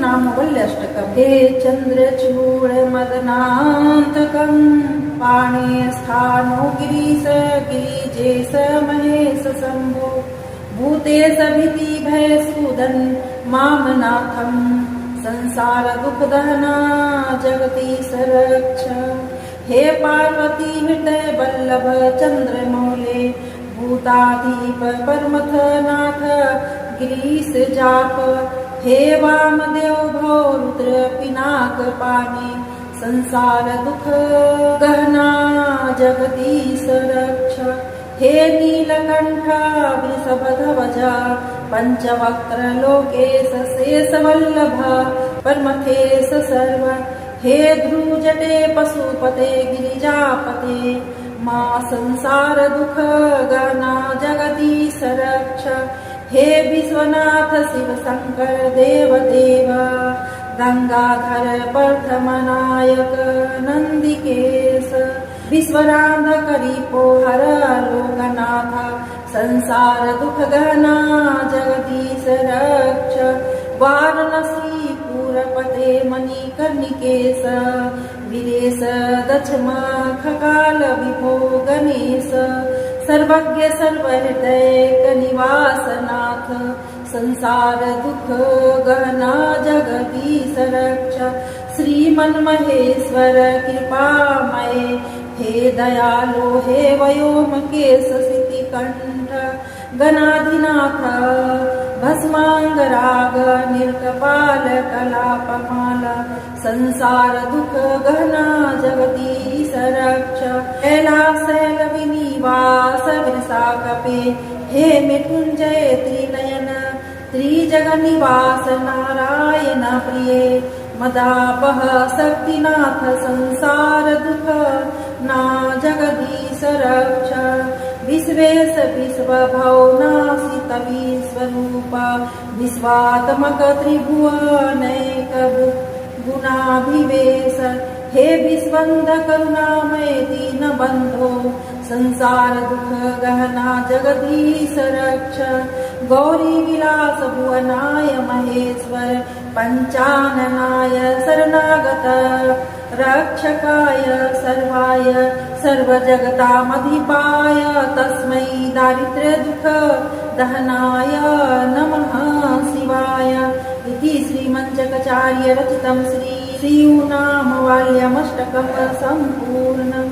नामवल्यष्टकम्। हे चन्द्रचूडमदनान्तकम् पाणिस्थानो गिरीश गिरिजेश महेश शम्भो भूतेश भीतिभयसूदन् मामनाथम् संसार दुःखदहना जगदीश रक्ष। हे पार्वती हृदय वल्लभ चन्द्रमौले भूताधीप परमथ नाथ गिरीश जाप। हे वामदेव भो रुद्र पिनाक पाणी संसार दुख गहना जगदीश रक्ष। हे नीलकंठ वृषभध्वज पंचवक्त्र लोकेश शेष वल्लभ परमथेश सर्व। हे ध्रुजटे पशुपते गिरिजापते मा संसार दुख गहना जगदीश रक्ष। हे विश्वनाथ शिव शंकर देव देव गंगाधर प्रथमनायक नंदिकेश विश्वरांधकरी पोहर लोकनाथ संसार दुख गहना जगदीश रक्ष। वाराणसी पुरपते मणिकर्णिकेश वीरेश दक्षम खकाल विभो गणेश सर्वज्ञ सर्वहृदय निवासनाथ संसार दुख गहना जगदीश रक्ष। श्रीमन्महेश्वर कृपामय हे दयालो हे वयोमकेश सितिकंठ गणाधिनाथ भस्मांगराग निर्कपाल कलापमाल संसार दुख गहना जगदीश रक्ष। कैलासैल विनिवास विरसाकपे हे मृत्युंजय त्रिनयन त्रिजगनिवास नारायण प्रिये मदापह शक्तिनाथ संसार दुख ना जगदीश रक्ष। विश्वेश विश्वभवनाशित विश्वरूप विश्वात्मक त्रिभुवनैक गुणाभिवेश हे विश्वंद करुणामय दीनबंधो संसार दुख गहना जगदीश रक्ष। गौरी विलास भुवनाय महेश्वर पंचाननाय शरणागत रक्षकाय सर्वाय सर्वजगतामधिपाय तस्मै दारिद्र्य दुःख दहनाय नमः शिवाय। इति श्रीमञ्चकाचार्य रचितं श्री श्रीनामवाल्यमष्टकं सम्पूर्णम्।